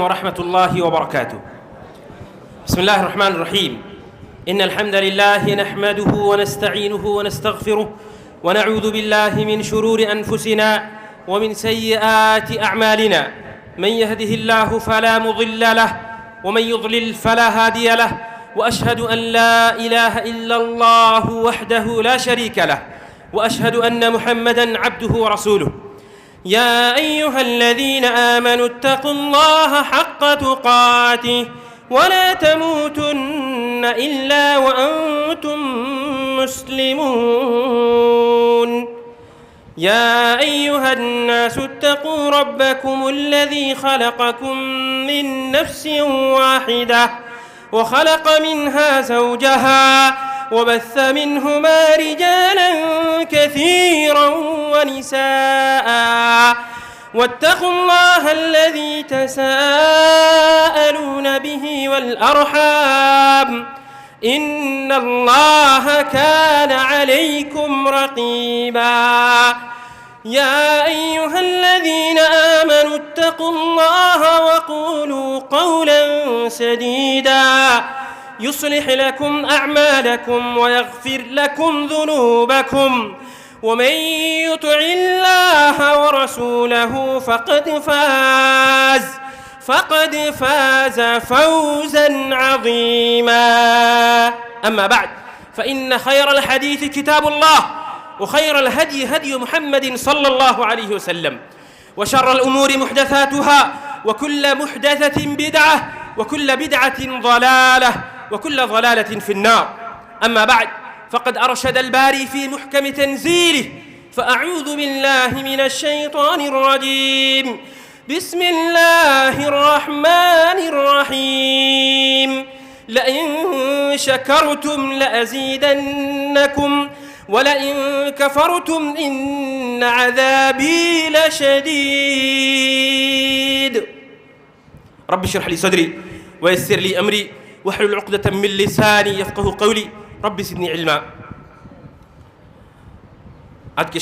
ورحمة الله وبركاته. بسم الله الرحمن الرحيم. إن الحمد لله نحمده ونستعينه ونستغفره ونعوذ بالله من شرور أنفسنا ومن سيئات أعمالنا. من يهده الله فلا مضل له ومن يضلل فلا هادي له، وأشهد أن لا إله إلا الله وحده لا شريك له، وأشهد أن محمدًا عبده ورسوله. يا أيها الذين آمنوا اتقوا الله حق تقاته ولا تموتن إلا وأنتم مسلمون. يا أيها الناس اتقوا ربكم الذي خلقكم من نفس واحدة وخلق منها زوجها وبث منهما رجالا كثيرا ونساء، واتقوا الله الذي تساءلون به والأرحام إن الله كان عليكم رقيبا. يا أيها الذين آمنوا اتقوا الله وقولوا قولا سديدا يصلح لكم أعمالكم ويغفر لكم ذنوبكم، ومن يطع الله ورسوله فقد فاز فوزا عظيما. أما بعد، فإن خير الحديث كتاب الله، وخير الهدي هدي محمد صلى الله عليه وسلم، وشر الأمور محدثاتها، وكل محدثة بدعة، وكل بدعة ضلالة، وكل ضلالة في النار. أما بعد، فقد أرشد الباري في محكم تنزيله، فأعوذ بالله من الشيطان الرجيم. بسم الله الرحمن الرحيم. لئن شكرتم لأزيدنكم ولئن كفرتم إن عذابي لشديد. رب اشرح لي صدري ويسر لي أمري واحلل عقدة من لساني يفقه قولي رب زدني علما। আজকে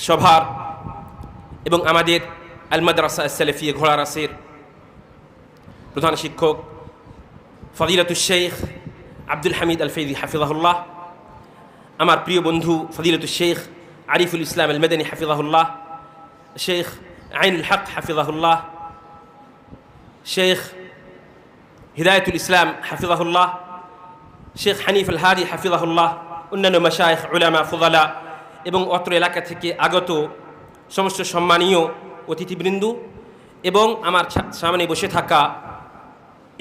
সভার এবং আমাদের আল মাদ্রাসা আস-সালাফিয়া ঘোড়ারাসের প্রধান শিক্ষক ফজিলাতুশ শেখ আব্দুল হামিদ আল ফৈজি হাফিজাহুল্লাহ, আমার প্রিয় বন্ধু ফজিলাতুশ শেখ আরিফুল ইসলাম আল মাদানী হাফিজাহুল্লাহ, শেখ আইনুল হক হাফিজাহুল্লাহ, শেখ হিদায়াতুল ইসলাম হাফিজাহুল্লাহ, শেখ হানিফ আল হাদি হাফিজাহুল্লাহ, অন্যান্য মাশায়েখ উলামা ফুদালা এবং অত্র এলাকা থেকে আগত সমস্ত সম্মানীয় অতিথিবৃন্দ এবং আমার সামনে বসে থাকা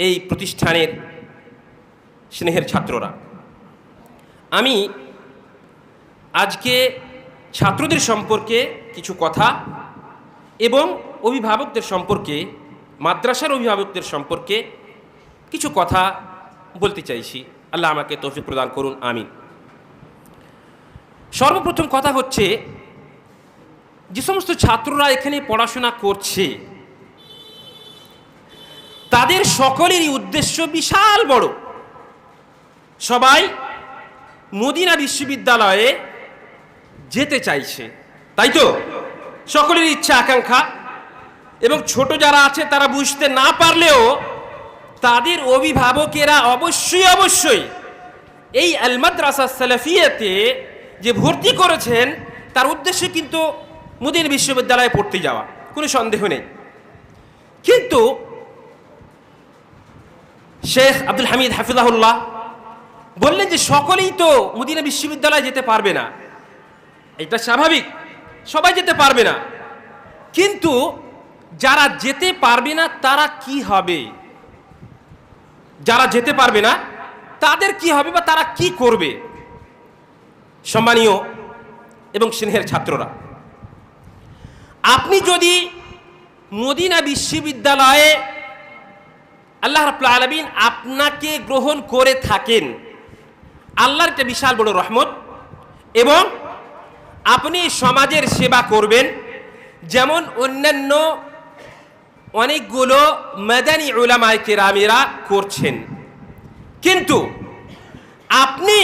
এই প্রতিষ্ঠানের স্নেহের ছাত্ররা, আমি আজকে ছাত্রদের সম্পর্কে কিছু কথা এবং অভিভাবকদের সম্পর্কে, মাদ্রাসার অভিভাবকদের সম্পর্কে কিছু কথা বলতে চাইছি। আল্লাহ আমাকে তৌফিক প্রদান করুন, আমিন। সর্বপ্রথম কথা হচ্ছে, যে সমস্ত ছাত্ররা এখানে পড়াশোনা করছে তাদের সকলেরই উদ্দেশ্য বিশাল বড়। সবাই মদিনা বিশ্ববিদ্যালয়ে যেতে চাইছে, তাই তো? সকলের ইচ্ছা আকাঙ্ক্ষা। এবং ছোট যারা আছে তারা বুঝতে না পারলেও তাদের অভিভাবকেরা অবশ্যই এই আল মাদ্রাসা সালাফিয়াতে যে ভর্তি করেছেন তার উদ্দেশ্য কিন্তু মদিনা বিশ্ববিদ্যালয়ে পড়তে যাওয়া, কোনো সন্দেহ নেই। কিন্তু শেখ আব্দুল হামিদ হাফিজাহুল্লাহ বললেন যে সকলেই তো মদিনা বিশ্ববিদ্যালয়ে যেতে পারবে না, এটা স্বাভাবিক, সবাই যেতে পারবে না। কিন্তু যারা যেতে পারবে না তারা কি হবে? যারা যেতে পারবে না তাদের কি হবে বা তারা কি করবে? সম্মানীয় এবং স্নেহের ছাত্ররা, আপনি যদি মদিনা বিশ্ববিদ্যালয়ে আল্লাহ রাব্বুল আলামিন আপনাকে গ্রহণ করে থাকেন, আল্লাহর একটা বিশাল বড় রহমত। এবং আপনি সমাজের সেবা করবেন, যেমন অন্যান্য অনেকগুলো মাদানী উলামায়ে কেরামেরা করছেন। কিন্তু আপনি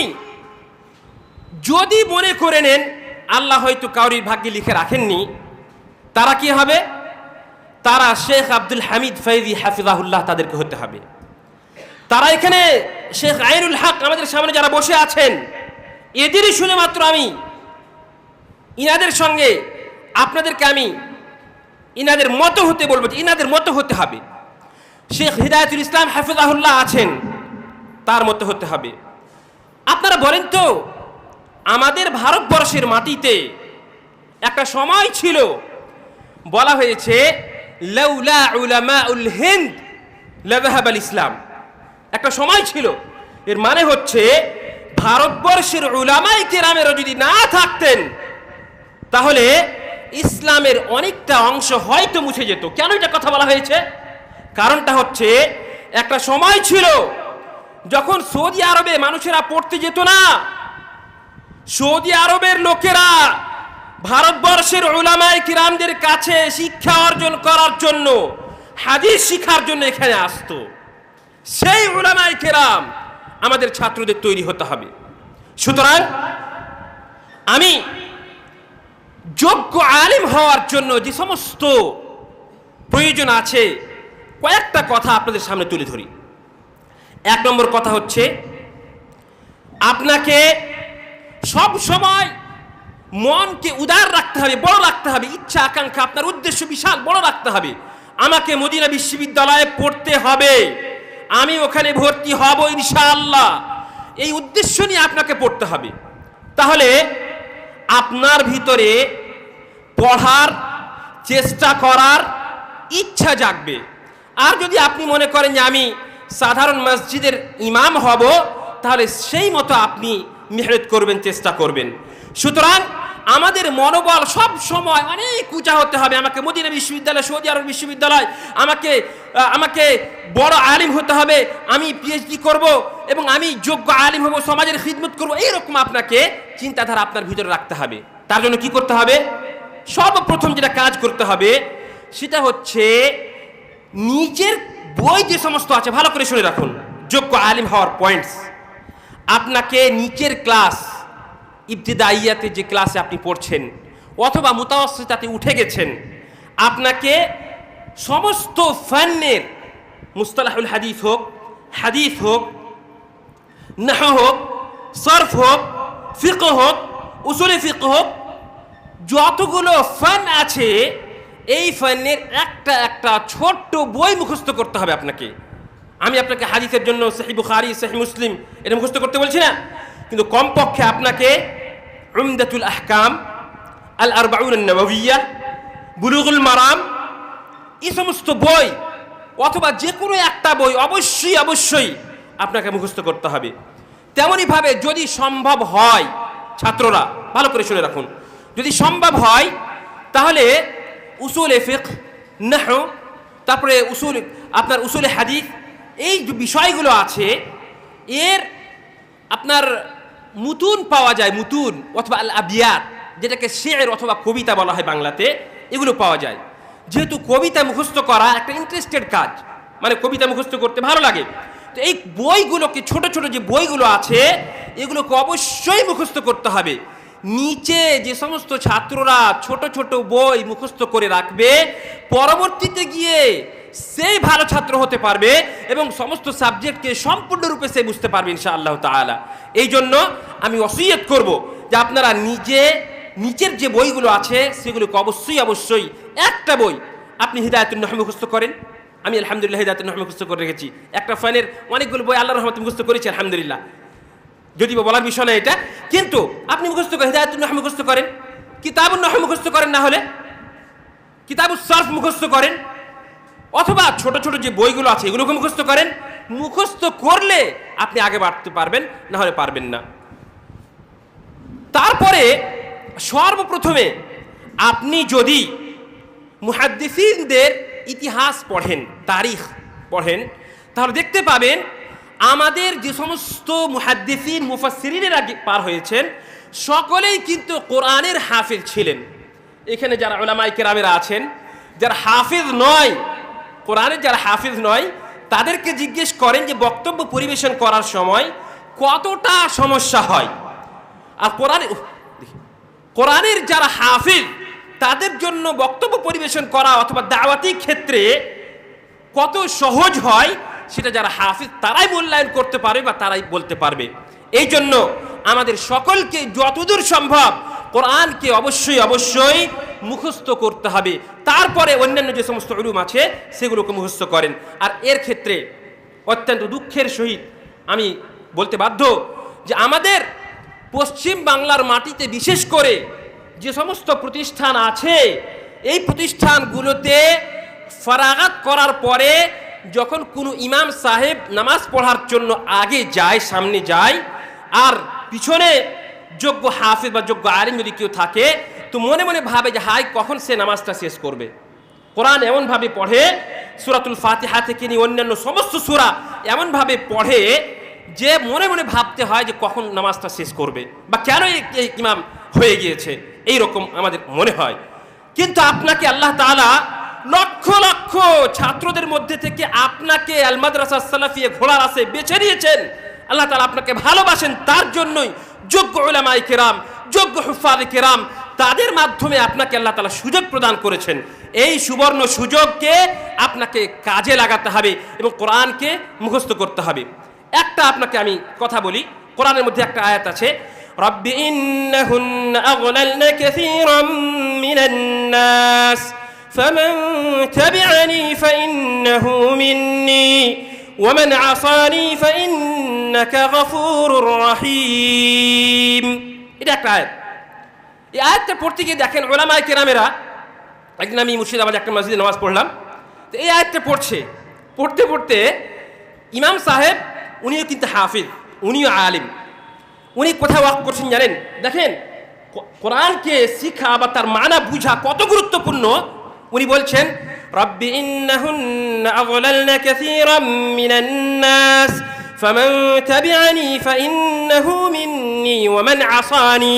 যদি মনে করে নেন আল্লাহ হয়তো কাউরির ভাগ্যে লিখে রাখেননি, তারা কি হবে? তারা শেখ আব্দুল হামিদ ফৈজি হাফিজাহুল্লাহ তাদেরকে হতে হবে। তারা এখানে শেখ আইনুল হক আমাদের সামনে যারা বসে আছেন, এদেরই শুধুমাত্র আমি ইনাদের সঙ্গে আপনাদেরকে আমি ইনাদের মতো হতে বলবো, যে ইনাদের মতো হতে হবে। শেখ হিদায়াতুল ইসলাম হাফিজাহুল্লাহ আছেন, তার মতো হতে হবে। আপনারা বলেন তো, আমাদের ভারতবর্ষের মাটিতে একটা সময় ছিল, বলা হয়েছে লাউলা উলামাউল হিন্দ লাযাহাবাল ইসলাম। একটা সময় ছিল, এর মানে হচ্ছে ভারতবর্ষের উলামায়ে কেরামেরা যদি না থাকতেন তাহলে ইসলামের অনেকটা অংশ হয়তো মুছে যেত। কেন এটা কথা বলা হয়েছে? কারণটা হচ্ছে, একটা সময় ছিল যখন সৌদি আরবে মানুষেরা পড়তে যেত না। সৌদি আরবের লোকেরা ভারতবর্ষের উলামায়ে কিরামদের কাছে শিক্ষা অর্জন করার জন্য, হাদিস শিখার জন্য এখানে আসতো। সেই উলামায়ে কিরাম আমাদের ছাত্রদের তৈরি হতে হবে। সুতরাং আমি যোগ্য আলেম হওয়ার জন্য যে সমস্ত প্রয়োজন আছে, কয়েকটা কথা আপনাদের সামনে তুলে ধরি। এক নম্বর কথা হচ্ছে, আপনাকে সব সময় মনকে উদার রাখতে হবে, বড় রাখতে হবে। ইচ্ছা আকাঙ্ক্ষা, আপনার উদ্দেশ্য বিশাল বড় রাখতে হবে। আমাকে মদিনা বিশ্ববিদ্যালয়ে পড়তে হবে, আমি ওখানে ভর্তি হব ইনশাআল্লাহ, এই উদ্দেশ্য নিয়ে আপনাকে পড়তে হবে। তাহলে আপনার ভিতরে পড়ার চেষ্টা করার ইচ্ছা জাগবে। আর যদি আপনি মনে করেন যে আমি সাধারণ মসজিদের ইমাম হব, তাহলে সেই মতো আপনি মেহনত করবেন, চেষ্টা করবেন। সুতরাং আমাদের মনোবল সব সময় অনেক উঁচা হতে হবে। আমাকে মদিনা বিশ্ববিদ্যালয়, সৌদি আরব বিশ্ববিদ্যালয়, আমাকে বড় আলিম হতে হবে, আমি পিএইচডি করব এবং আমি যোগ্য আলিম হব, সমাজের খিদমত করব, এইরকম আপনাকে চিন্তাধারা আপনার ভিতরে রাখতে হবে। তার জন্য কি করতে হবে? সর্বপ্রথম যেটা কাজ করতে হবে সেটা হচ্ছে, নিজের বই যে সমস্ত আছে, ভালো করে শুনে রাখুন যোগ্য আলিম হওয়ার পয়েন্টস। আপনাকে নিচের ক্লাস, ইবতিদাইয়াতে যে ক্লাসে আপনি পড়ছেন অথবা মুতাওয়াসসিতাতে উঠে গেছেন, আপনাকে সমস্ত ফান্নের, মুস্তালাহুল হাদিস হোক, নাহু হোক, সরফ হোক, ফিকহ হোক, উসুলে ফিকহ হোক, যতগুলো ফান আছে এই ফান্নের একটা একটা ছোট্ট বই মুখস্থ করতে হবে আপনাকে। আমি আপনাকে হাদিসের জন্য সহিহ বুখারী, সহিহ মুসলিম এটা মুখস্থ করতে বলছি না, কিন্তু কমপক্ষে আপনাকে উমদাতুল আহকাম, আল আরবাউন আন-নবওয়িয়া, বুলুগুল মারাম, এই সমস্ত বই অথবা যে কোনো একটা বই অবশ্যই আপনাকে মুখস্থ করতে হবে। তেমনইভাবে যদি সম্ভব হয়, ছাত্ররা ভালো করে শুনে রাখুন, যদি সম্ভব হয় তাহলে উসুলে ফিকহ, নাহু, তারপরে উসুলে হাদিস, এই যে বিষয়গুলো আছে এর আপনার মুতুন পাওয়া যায়, মুতুন অথবা আল আবিয়াত, যেটাকে শের অথবা কবিতা বলা হয় বাংলাতে, এগুলো পাওয়া যায়। যেহেতু কবিতা মুখস্থ করা একটা ইন্টারেস্টেড কাজ, মানে কবিতা মুখস্থ করতে ভালো লাগে, তো এই বইগুলোকে, ছোট ছোট যে বইগুলো আছে এগুলোকে অবশ্যই মুখস্থ করতে হবে। নিচে যে সমস্ত ছাত্ররা ছোট ছোট বই মুখস্থ করে রাখবে, পরবর্তীতে গিয়ে সেই ভালো ছাত্র হতে পারবে এবং সমস্ত সাবজেক্টকে সম্পূর্ণরূপে সে বুঝতে পারবে ইনশাআল্লাহ তাআলা। এই জন্য আমি ওসিয়ত করব যে আপনারা নিচের যে বইগুলো আছে সেগুলোকে অবশ্যই একটা বই আপনি হিদায়াতুন নাহু মুখস্থ করেন। আমি আলহামদুলিল্লাহ হিদায়াতুন নাহু মুখস্থ করে রেখেছি। একটা ফানের অনেকগুলো বই আল্লাহর রহমতে মুখস্থ করেছি আলহামদুলিল্লাহ, যদি বলার বিষয় না এটা, কিন্তু আপনি মুখস্থ করেন, হিদায়াতুন নাহু মুখস্থ করেন, কিতাবুন নাহু মুখস্থ করেন, না হলে কিতাবুস সরফ মুখস্থ করেন, অথবা ছোট ছোট যে বইগুলো আছে এগুলোকে মুখস্থ করেন। মুখস্থ করলে আপনি আগে বাড়তে পারবেন, না হলে পারবেন না। তারপরে সর্বপ্রথমে আপনি যদি মুহাদ্দিসিনদের ইতিহাস পড়েন, তারিখ পড়েন, তাহলে দেখতে পাবেন আমাদের যে সমস্ত মুহাদ্দিসিন, মুফাসসিরিনের আগে পার হয়েছেন সকলেই কিন্তু কোরআনের হাফেজ ছিলেন। এখানে যারা উলামায়ে কেরামেরা আছেন, যারা হাফেজ নয়, কোরআনের যারা হাফেজ নয়, তাদেরকে জিজ্ঞেস করেন যে বক্তব্য পরিবেশন করার সময় কতটা সমস্যা হয়। আর কোরআনের যারা হাফেজ তাদের জন্য বক্তব্য পরিবেশন করা অথবা দাওয়াতি ক্ষেত্রে কত সহজ হয় সেটা যারা হাফিজ তারাই মূল্যায়ন করতে পারবে বা তারাই বলতে পারবে। এই জন্য আমাদের সকলকে যতদূর সম্ভব কোরআনকে অবশ্যই অবশ্যই মুখস্থ করতে হবে, তারপরে অন্যান্য যে সমস্ত উলুম আছে সেগুলোকে মুখস্থ করেন। আর এর ক্ষেত্রে অত্যন্ত দুঃখের সহিত আমি বলতে বাধ্য যে আমাদের পশ্চিম বাংলার মাটিতে বিশেষ করে যে সমস্ত প্রতিষ্ঠান আছে এই প্রতিষ্ঠানগুলোতে ফারাগাত করার পরে যখন কোনো ইমাম সাহেব নামাজ পড়ার জন্য আগে যায়, সামনে যায়, আর পিছনে যোগ্য হাফিজ বা যোগ্য আলিম যদি কেউ থাকে তো মনে মনে ভাবে যে হাই কখন সে নামাজটা শেষ করবে। কোরআন এমনভাবে পড়ে, সূরাতুল ফাতিহা থেকে নিয়ে অন্যান্য সমস্ত সূরা এমনভাবে পড়ে যে মনে মনে ভাবতে হয় যে কখন নামাজটা শেষ করবে বা কেন এই ইমাম হয়ে গিয়েছে, এই রকম আমাদের মনে হয়। কিন্তু আপনাকে আল্লাহ তাআলা লক্ষ লক্ষ ছাত্রদের মধ্যে থেকে আপনাকে আল মাদ্রাসা সালাফিয়া ঘোড়ার আছে বেছে নিয়েছেন। আল্লাহ তাআলা আপনাকে ভালোবাসেন, তার জন্যই যোগ্য উলামায়ে কেরাম, যোগ্য হুফাজে কেরাম তাদের মাধ্যমে আপনাকে আল্লাহ তাআলা সুযোগ প্রদান করেছেন। এই সুবর্ণ সুযোগকে আপনাকে কাজে লাগাতে হবে এবং কোরআনকে মুখস্থ করতে হবে। একটা আপনাকে আমি কথা বলি, কোরআনের মধ্যে একটা আয়াত আছে, রব্বি ইন্নাহুন্না আগলালনা কাসীরাম মিনান নাস ফামান তাবিআনি ফাইন্নাহু মিন্নি ওয়ামান আসানি ফাইন্নাকা গফুরুর রহিম। এটা একটা আয়াত। এই আয়াতটা পড়তে গিয়ে দেখেন উলামায়ে কেরামেরা, একদিন আমি মুর্শিদাবাদে একটা মসজিদে নামাজ পড়লাম, তো এই আয়াতটা পড়তে পড়তে ইমাম সাহেব উনিও কিন্তু হাফিজ, উনিও আলিম, উনি কোথায় ওয়াক্ফ করছেন জানেন? দেখেন কোরআনকে শিখা বা তার মানা বুঝা কত গুরুত্বপূর্ণ। উনি বলছেন রব্বি ইন্নাহুন্না আগলালনা কাসীরাম মিনান নাস ফামান তাবিআনি ফাইন্নাহু মিন্নি ওয়ামান আসানি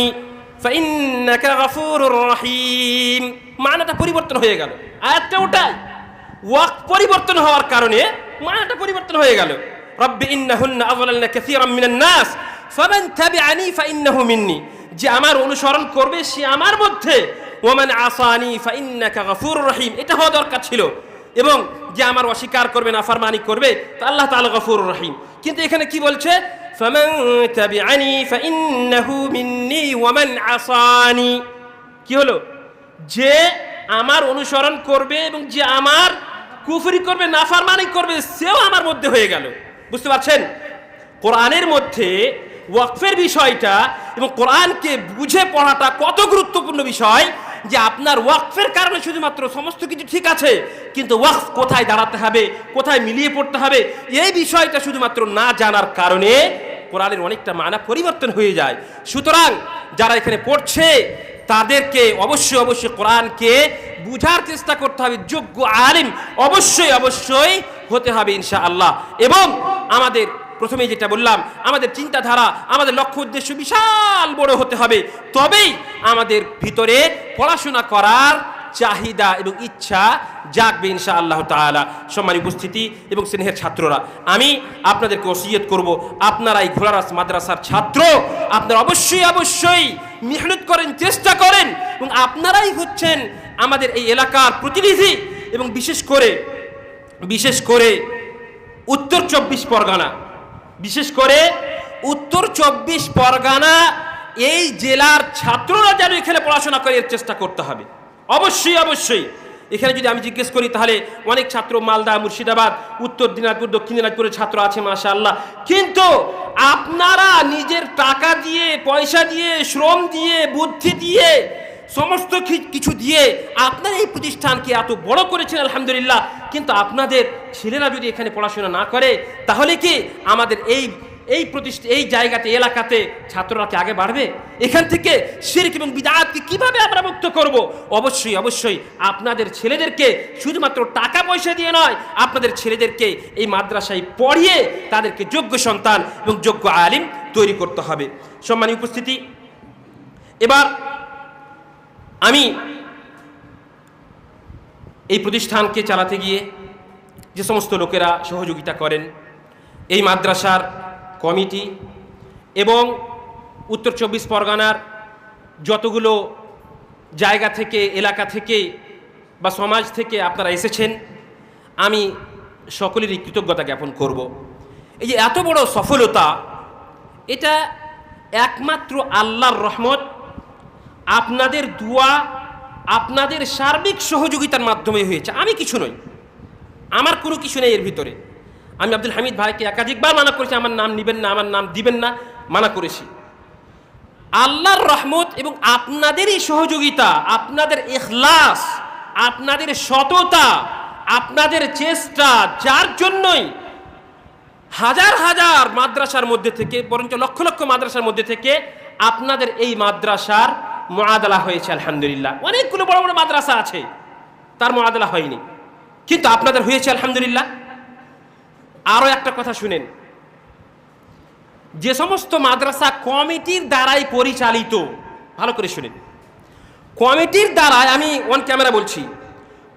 ফাইন্নাকা গফুরুর রহিম। মানাটা পরিবর্তন হয়ে গেল, আয়াতটা ওটাই, ওয়াক্ফ পরিবর্তন হওয়ার কারণে মানাটা পরিবর্তন হয়ে গেল। রব্বি ইন্নাহুন্না আগলালনা কাসীরাম মিনান নাস ফামান তাবিআনি ফাইন্নাহু মিন্নি, যে আমার অনুসরণ করবে সে আমার মধ্যে, ওয়ামান আসানি ফাইন্নাকা গফুরুর রহিম, এটা হওয়া দরকার ছিল। এবং যে আমার অস্বীকার করবে, নাফরমানি করবে, তো আল্লাহ তাআলা গফুরুর রহিম। কিন্তু এখানে কি বলছে? ফামান তাবিআনি ফাইন্নাহু মিন্নি ওয়ামান আসানি। কি হলো? যে আমার অনুসরণ করবে এবং যে আমার কুফরি করবে, নাফরমানি করবে, সেও আমার মধ্যে হয়ে গেল। বুঝতে পারছেন? কোরআনের মধ্যে ওয়াকফের বিষয়টা এবং কোরআনকে বুঝে পড়াটা কত গুরুত্বপূর্ণ বিষয়, যে আপনার ওয়াকফের কারণে শুধুমাত্র সমস্ত কিছু ঠিক আছে, কিন্তু ওয়াকফ কোথায় দাঁড়াতে হবে, কোথায় মিলিয়ে পড়তে হবে, এই বিষয়টা শুধুমাত্র না জানার কারণে কোরআনের অনেকটা মানা পরিবর্তন হয়ে যায়। সুতরাং যারা এখানে পড়ছে তাদেরকে অবশ্যই অবশ্যই কোরআনকে বুঝার চেষ্টা করতে হবে, যোগ্য আলিম অবশ্যই অবশ্যই হতে হবে ইনশাআল্লাহ। এবং আমাদের প্রথমেই যেটা বললাম, আমাদের চিন্তাধারা, আমাদের লক্ষ্য উদ্দেশ্য বিশাল বড় হতে হবে, তবেই আমাদের ভিতরে পড়াশোনা করার চাহিদা এবং ইচ্ছা জাগবে ইনশাআল্লাহ তাআলা। সম্মানিত উপস্থিতি এবং স্নেহের ছাত্ররা, আমি আপনাদেরকে ওসিয়ত করব, আপনারা এই ঘোড়ারাস মাদ্রাসার ছাত্র, আপনারা অবশ্যই অবশ্যই মেহনত করেন, চেষ্টা করেন, এবং আপনারাই হচ্ছেন আমাদের এই এলাকার প্রতিনিধি। এবং বিশেষ করে উত্তর 24 পরগনা, বিশেষ করে উত্তর 24 পরগনা এই জেলার ছাত্ররা যেন এখানে পড়াশোনা করে এর চেষ্টা করতে হবে অবশ্যই অবশ্যই। এখানে যদি আমি জিজ্ঞেস করি তাহলে অনেক ছাত্র মালদা, মুর্শিদাবাদ, উত্তর দিনাজপুর, দক্ষিণ দিনাজপুরের ছাত্র আছে মাশাআল্লাহ, কিন্তু আপনারা নিজের টাকা দিয়ে, পয়সা দিয়ে, শ্রম দিয়ে, বুদ্ধি দিয়ে, সমস্ত কিছু দিয়ে আপনারা এই প্রতিষ্ঠানকে এত বড় করেছেন আলহামদুলিল্লাহ, কিন্তু আপনাদের ছেলেরা যদি এখানে পড়াশোনা না করে তাহলে কি আমাদের এই জায়গাতে, এলাকাতে ছাত্ররা কি আগে বাড়বে? এখান থেকে শিরক এবং বিদআতকে কিভাবে আমরা মুক্ত করব? অবশ্যই অবশ্যই আপনাদের ছেলেদেরকে শুধুমাত্র টাকা পয়সা দিয়ে নয়, আপনাদের ছেলেদেরকে এই মাদ্রাসায় পড়িয়ে তাদেরকে যোগ্য সন্তান এবং যোগ্য আলিম তৈরি করতে হবে। সম্মানিত উপস্থিতি, এবার আমি এই প্রতিষ্ঠানকে চালাতে গিয়ে যে সমস্ত লোকেরা সহযোগিতা করেন, এই মাদ্রাসার কমিটি এবং উত্তর 24 পরগনার যতগুলো জায়গা থেকে, এলাকা থেকে বা সমাজ থেকে আপনারা এসেছেন, আমি সকলেরই কৃতজ্ঞতা জ্ঞাপন করব। এই যে এত বড় সফলতা, এটা একমাত্র আল্লাহর রহমত, আপনাদের দোয়া, আপনাদের সার্বিক সহযোগিতার মাধ্যমে হয়েছে। আমি কিছু নই, আমার কোনো কিছু নেই এর ভিতরে। আমি আব্দুল হামিদ ভাইকে একাধিকবার মানা করেছি, আমার নাম নেবেন না, আমার নাম দিবেন না, মানা করেছি। আল্লাহর রহমত এবং আপনাদেরই সহযোগিতা, আপনাদের ইখলাস, আপনাদের সততা, আপনাদের চেষ্টা, যার জন্যই হাজার হাজার মাদ্রাসার মধ্যে থেকে, বরঞ্চ লক্ষ লক্ষ মাদ্রাসার মধ্যে থেকে আপনাদের এই মাদ্রাসার মুআদালা হয়েছে। আলহামদুলিল্লাহ। অনেকগুলো বড় বড় মাদ্রাসা আছে, তার মুআদালা হয়নি, কিন্তু আপনাদের হয়েছে আলহামদুলিল্লাহ। আরও একটা কথা শুনেন, যে সমস্ত মাদ্রাসা কমিটির দ্বারাই পরিচালিত, ভালো করে শুনেন, কমিটির দ্বারাই, আমি অন ক্যামেরা বলছি,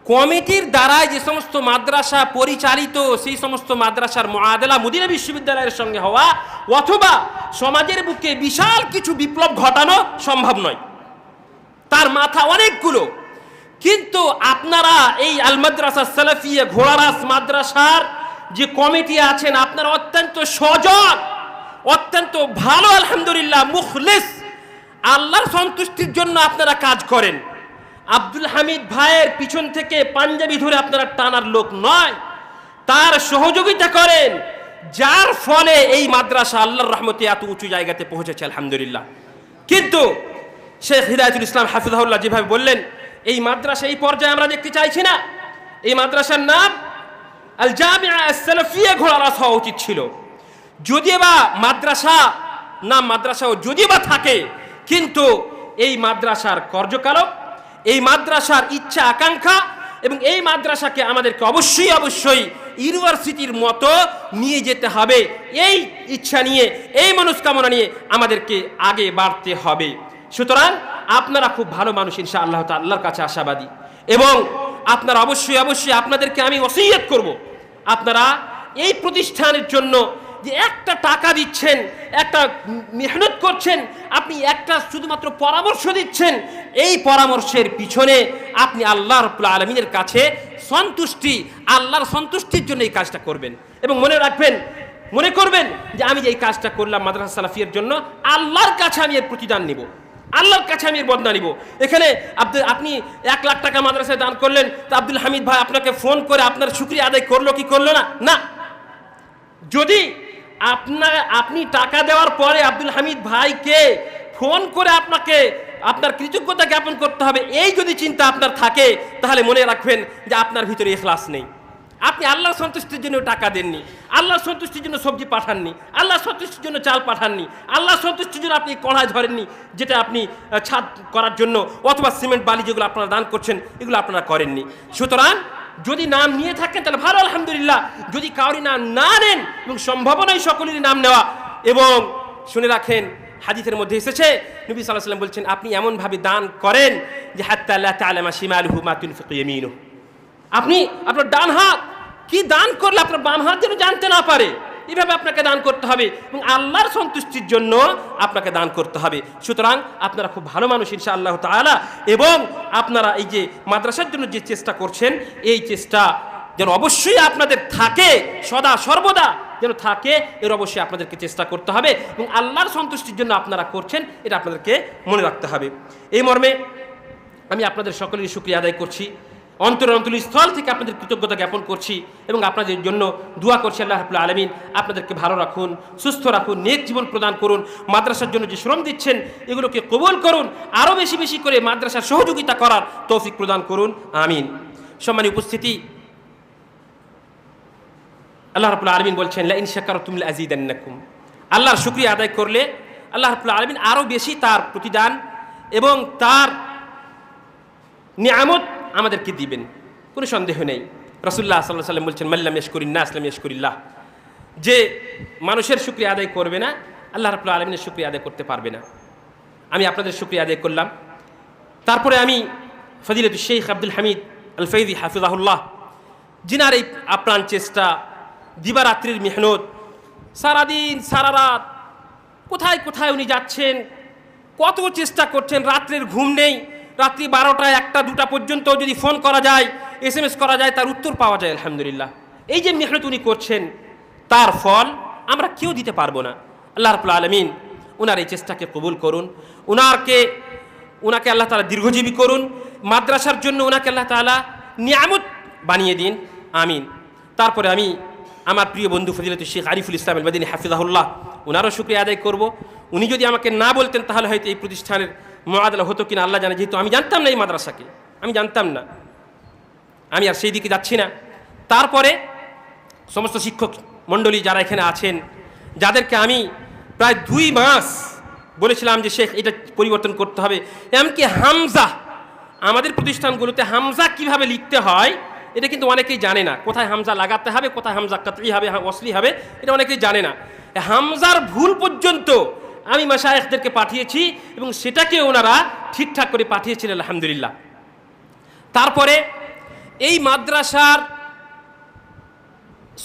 কমিটির দ্বারাই যে সমস্ত মাদ্রাসা পরিচালিত, সেই সমস্ত মাদ্রাসার মুআদালা মদিনা বিশ্ববিদ্যালয়ের সঙ্গে হওয়া অথবা সমাজের বুকে বিশাল কিছু বিপ্লব ঘটানো সম্ভব নয়। তার মাথা অনেকগুলো, কিন্তু আপনারা এই আল মাদ্রাসা সালাফিয়া ঘোড়ারাস মাদ্রাসার যে কমিটি আছেন, আপনারা অত্যন্ত সজাগ, অত্যন্ত ভালো, আলহামদুলিল্লাহ, মুখলিস, আল্লাহর সন্তুষ্টির জন্য আপনারা কাজ করেন। আব্দুল হামিদ ভাইয়ের পিছন থেকে পাঞ্জাবি ধরে আপনারা টানার লোক নয়, তার সহযোগিতা করেন, যার ফলে এই মাদ্রাসা আল্লাহর রহমতে এত উঁচু জায়গাতে পৌঁছেছে আলহামদুলিল্লাহ। কিন্তু শেখ হিদায়াতুল ইসলাম হাফিজাহুল্লাহ যেভাবে বললেন, এই মাদ্রাসা এই পর্যায়ে আমরা দেখতে চাইছি না। এই মাদ্রাসার নাম আল জামিয়া আস-সালাফিয়া ঘোড়ারাস হওয়া উচিত ছিল। যদিও বা মাদ্রাসা নাম মাদ্রাসাও যদিও বা থাকে, কিন্তু এই মাদ্রাসার কার্যকলাপ, এই মাদ্রাসার ইচ্ছা আকাঙ্ক্ষা এবং এই মাদ্রাসাকে আমাদেরকে অবশ্যই অবশ্যই ইউনিভার্সিটির মতো নিয়ে যেতে হবে। এই ইচ্ছা নিয়ে, এই মনস্কামনা নিয়ে আমাদেরকে আগে বাড়তে হবে। সুতরাং আপনারা খুব ভালো মানুষ, ইনশাআল্লাহ তাআলা আল্লাহর কাছে আশাবাদী, এবং আপনারা অবশ্যই অবশ্যই, আপনাদেরকে আমি ওসিয়ত করব, আপনারা এই প্রতিষ্ঠানের জন্য যে একটা টাকা দিচ্ছেন, একটা মেহনত করছেন, আপনি একটা শুধুমাত্র পরামর্শ দিচ্ছেন, এই পরামর্শের পিছনে আপনি আল্লাহ রাব্বুল আলামিনের কাছে সন্তুষ্টি, আল্লাহর সন্তুষ্টির জন্য এই কাজটা করবেন। এবং মনে রাখবেন, মনে করবেন যে আমি যে এই কাজটা করলাম মাদ্রাসা সালাফিয়ার জন্য, আল্লাহর কাছে আমি এর প্রতিদান নিব, আল্লাহর কাছে আমি এর বদলা নিব। এখানে আপনি 1 লাখ টাকা মাদ্রাসায় দান করলেন, তো আব্দুল হামিদ ভাই আপনাকে ফোন করে আপনার শুকরিয়া আদায় করলো কি করলো না? না। যদি আপনি টাকা দেওয়ার পরে আব্দুল হামিদ ভাইকে ফোন করে আপনাকে আপনার কৃতজ্ঞতা জ্ঞাপন করতে হবে, এই যদি চিন্তা আপনার থাকে, তাহলে মনে রাখবেন যে আপনার ভিতরে ইখলাস নেই। আপনি আল্লাহর সন্তুষ্টির জন্য টাকা দেননি, আল্লাহর সন্তুষ্টির জন্য সবজি পাঠাননি, আল্লাহর সন্তুষ্টির জন্য চাল পাঠাননি, আল্লাহর সন্তুষ্টির জন্য আপনি কড়াই ধরেননি, যেটা আপনি ছাদ করার জন্য অথবা সিমেন্ট বালি যেগুলো আপনারা দান করছেন, এগুলো আপনারা করেননি। সুতরাং যদি নাম নিয়ে থাকেন তাহলে ভালো, আলহামদুলিল্লাহ। যদি কাউরি নাম না নেন, এবং সম্ভাবনাই সকলেরই নাম নেওয়া, এবং শুনে রাখেন হাদিসের মধ্যে এসেছে, নবী সাল্লাল্লাহু আলাইহি ওয়াসাল্লাম বলছেন, আপনি এমনভাবে দান করেন যে হাত্তা লা তা'লামা শিমালুহু মা তুনফিকু ইয়ামিনুহু, আপনি আপনার ডান হাত কি দান করলে আপনার বাম হাত যেন জানতে না পারে, এইভাবে আপনাকে দান করতে হবে, এবং আল্লাহর সন্তুষ্টির জন্য আপনাকে দান করতে হবে। সুতরাং আপনারা খুব ভালো মানুষ ইনশাআল্লাহ তাআলা, এবং আপনারা এই যে মাদ্রাসার জন্য যে চেষ্টা করছেন, এই চেষ্টা যেন অবশ্যই আপনাদের থাকে, সদা সর্বদা যেন থাকে, এর অবশ্যই আপনাদেরকে চেষ্টা করতে হবে, এবং আল্লাহর সন্তুষ্টির জন্য আপনারা করছেন, এটা আপনাদেরকে মনে রাখতে হবে। এই মর্মে আমি আপনাদের সকলেরই শুকরিয়া আদায় করছি, অন্তরস্থল থেকে আপনাদের কৃতজ্ঞতা জ্ঞাপন করছি, এবং আপনাদের জন্য দোয়া করছি আল্লাহ রাব্বুল আলামিন আপনাদেরকে ভালো রাখুন, সুস্থ রাখুন, নেক জীবন প্রদান করুন, মাদ্রাসার জন্য যে শ্রম দিচ্ছেন এগুলোকে কবুল করুন, আরও বেশি বেশি করে মাদ্রাসার সহযোগিতা করার তৌফিক প্রদান করুন, আমিন। সম্মানিত উপস্থিতি, আল্লাহ রাব্বুল আলামিন বলছেন, লা ইন শাকারতুম লা আযীদান্নাকুম, আল্লাহর শুকরিয়া আদায় করলে আল্লাহ রাব্বুল আলামিন আরও বেশি তার প্রতিদান এবং তার নিয়ামত আমাদেরকে দিবেন, কোনো সন্দেহ নেই। রাসূলুল্লাহ সাল্লাল্লাহু আলাইহি ওয়াসাল্লাম বলছেন, মাল্লাম ইয়াশকুরিন নাস লাম ইয়াশকুরিল্লাহ, যে মানুষের শুকরিয়া আদায় করবে না, আল্লাহ রাব্বুল আলামিনের শুকরিয়া আদায় করতে পারবে না। আমি আপনাদের শুকরিয়া আদায় করলাম। তারপরে আমি ফজিলাতুল শেখ আব্দুল হামিদ আল ফৈজি হাফিজাহুল্লাহ, যিনার এই আপ্রাণ চেষ্টা, দিবারাত্রির মেহনত, সারাদিন সারা রাত কোথায় কোথায় উনি যাচ্ছেন, কত চেষ্টা করছেন, রাত্রের ঘুম নেই, রাত্রি 12টা 1টা 2টা পর্যন্ত যদি ফোন করা যায়, SMS করা যায়, তার উত্তর পাওয়া যায় আলহামদুলিল্লাহ। এই যে মেহনত উনি করছেন, তার ফল আমরা কেউ দিতে পারবো না। আল্লাহ রাব্বুল আলামিন ওনার এই চেষ্টাকে কবুল করুন, ওনাকে আল্লাহ তাআলা দীর্ঘজীবী করুন, মাদ্রাসার জন্য ওনাকে আল্লাহ তাআলা নিয়ামত বানিয়ে দিন, আমিন। তারপরে আমি আমার প্রিয় বন্ধু ফজিলাতুল শেখ আরিফুল ইসলাম আল মাদানী হাফিজাহুল্লাহ, ওনারও শুকরিয়া আদায় করব। উনি যদি আমাকে না বলতেন তাহলে হয়তো এই প্রতিষ্ঠানের মুআদালা হতো কিনা আল্লাহ জানে, যেহেতু আমি জানতাম না এই মাদ্রাসাকে, আমি জানতাম না, আমি আর সেই দিকে যাচ্ছি না। তারপরে সমস্ত শিক্ষক মণ্ডলী যারা এখানে আছেন, যাদেরকে আমি প্রায় 2 মাস বলেছিলাম যে শেখ এটা পরিবর্তন করতে হবে, এমনকি হামজা, আমাদের প্রতিষ্ঠানগুলোতে হামজা কিভাবে লিখতে হয় এটা কিন্তু অনেকেই জানে না, কোথায় হামজা লাগাতে হবে, কোথায় হামজা কাতঈ হবে, ওয়াসলি হবে, এটা অনেকেই জানে না। হামজার ভুল পর্যন্ত আমি মাশায়েখদেরকে পাঠিয়েছি এবং সেটাকে ওনারা ঠিকঠাক করে পাঠিয়েছিলেন আলহামদুলিল্লাহ। তারপরে এই মাদ্রাসার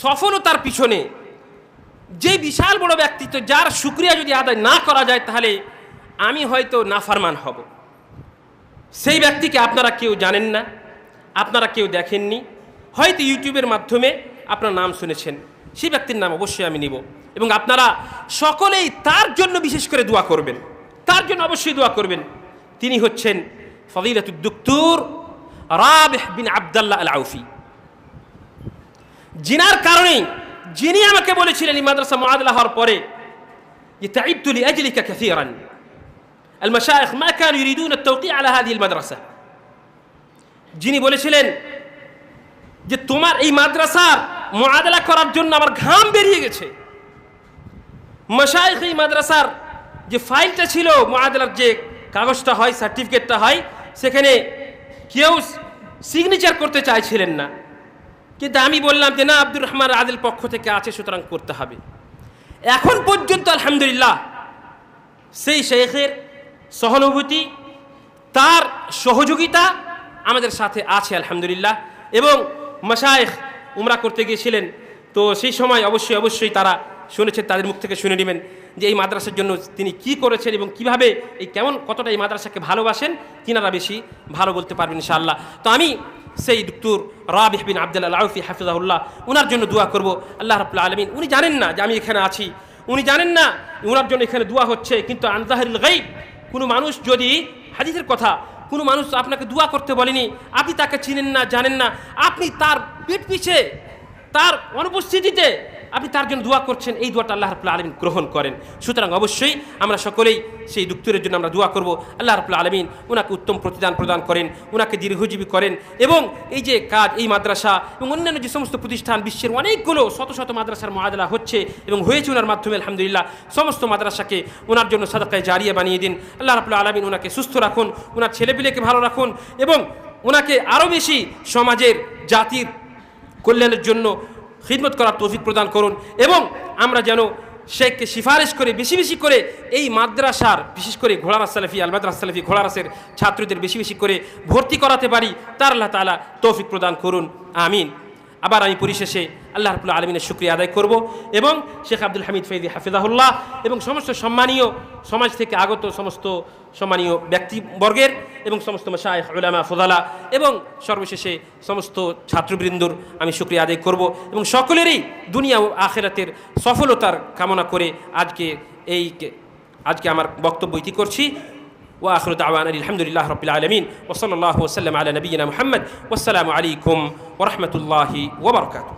সফলতার পিছনে যে বিশাল বড় ব্যক্তিত্ব, যার শুকরিয়া যদি আদায় না করা যায় তাহলে আমি হয়তো নাফরমান হব। সেই ব্যক্তিকে আপনারা কেউ জানেন না, আপনারা কেউ দেখেননি, হয়তো ইউটিউবের মাধ্যমে আপনার নাম শুনেছেন, সেই ব্যক্তির নাম অবশ্যই আমি নিব এবং আপনারা সকলেই তার জন্য বিশেষ করে দোয়া করবেন, তার জন্য অবশ্যই দোয়া করবেন। তিনি হচ্ছেন ফজিলাতুদ দুক্তুর রাবিহ বিন আব্দুল্লাহ আল আউফি, জিনার কারণেই যিনি আমাকে বলেছিলেন এই মাদ্রাসা মুআদালা হওয়ার পরে যে তাইবতু লিআজলিকা কাসীরান, আল মাশায়েখ মা কানু ইরিদুন আত-তাওকী আলা হাযিহিল মাদ্রাসা, যিনি বলেছিলেন যে তোমার এই মাদ্রাসার মুআদালা করার জন্য আমার ঘাম বেরিয়ে গেছে। মাশায়েখ এই মাদ্রাসার যে ফাইলটা ছিল, মুআদালার যে কাগজটা হয়, সার্টিফিকেটটা হয়, সেখানে কেউ সিগনেচার করতে চাইছিলেন না, কিন্তু আমি বললাম যে না, আব্দুর রহমান আদিল পক্ষ থেকে আছে, সুতরাং করতে হবে। এখন পর্যন্ত আলহামদুলিল্লাহ সেই শেখের সহানুভূতি, তার সহযোগিতা আমাদের সাথে আছে আলহামদুলিল্লাহ। এবং মাশায়েখ উমরা করতে গিয়েছিলেন, তো সেই সময় অবশ্যই তারা শুনেছেন, তাদের মুখ থেকে শুনে নেবেন যে এই মাদ্রাসার জন্য তিনি কি করেছেন এবং কিভাবে কতটা এই মাদ্রাসাকে ভালোবাসেন, তিনারা বেশি ভালো বলতে পারবেন ইনশাআল্লাহ। তো আমি সেই ডক্টর রাবিহ বিন আব্দুল্লাহ আল আউফি হাফিজাহুল্লাহ, ওনার জন্য দোয়া করব। আল্লাহ রাব্বুল আলামিন, উনি জানেন না যে আমি এখানে আছি, উনি জানেন না ওনার জন্য এখানে দোয়া হচ্ছে, কিন্তু আন যাহরিল গায়ব, কোনো মানুষ যদি, হাদিসের কথা, কোনো মানুষ আপনাকে দোয়া করতে বলেনি, আপনি তাকে চিনেন না, জানেন না, আপনি তার পিঠ পিছে, তার অনুপস্থিতিতে আপনি তার জন্য দোয়া করছেন, এই দোয়াটা আল্লাহ রাব্বুল আলামিন গ্রহণ করেন। সুতরাং অবশ্যই আমরা সকলেই সেই ডক্টরের জন্য আমরা দোয়া করব, আল্লাহ রাব্বুল আলামিন ওনাকে উত্তম প্রতিদান প্রদান করেন, ওনাকে দীর্ঘজীবী করেন। এবং এই যে কাজ, এই মাদ্রাসা এবং অন্যান্য যে সমস্ত প্রতিষ্ঠান, বিশ্বের অনেকগুলো শত শত মাদ্রাসার মুআদালা হচ্ছে এবং হয়েছে ওনার মাধ্যমে আলহামদুলিল্লাহ, সমস্ত মাদ্রাসাকে ওনার জন্য সাদাকায়ে জারিয়া বানিয়ে দিন। আল্লাহ রাব্বুল আলামিন ওনাকে সুস্থ রাখুন, ওনার ছেলেপিলেকে ভালো রাখুন এবং ওনাকে আরও বেশি সমাজের, জাতির কল্যাণের জন্য খিদমত করার তৌফিক প্রদান করুন। এবং আমরা যেন শেখকে সিফারিশ করে বেশি বেশি করে এই মাদ্রাসার, বিশেষ করে ঘোড়ারাস সালাফি, আল মাদ্রাসা সালাফি ঘোড়ারাসের ছাত্রদের বেশি বেশি করে ভর্তি করাতে পারি, তার আল্লাহ তাআলা তৌফিক প্রদান করুন, আমিন। আবার আমি পরিশেষে আল্লাহ রাব্বুল আলামিনের শুকরিয়া আদায় করব এবং শেখ আব্দুল হামিদ ফৈজি হাফিজাহুল্লাহ এবং সমস্ত সম্মানীয় সমাজ থেকে আগত সমস্ত সম্মানীয় ব্যক্তিবর্গের এবং সমস্ত মাশায়েখ, উলামা, ফুদালা এবং সর্বশেষে সমস্ত ছাত্রবৃন্দর আমি শুকরিয়া আদায় করব এবং সকলেরই দুনিয়া ও আখিরাতের সফলতার কামনা করে আজকে আমার বক্তব্য ইতি করছি। وآخر دعوانا الحمد لله رب العالمين وصلى الله وسلم على نبينا محمد والسلام عليكم ورحمة الله وبركاته.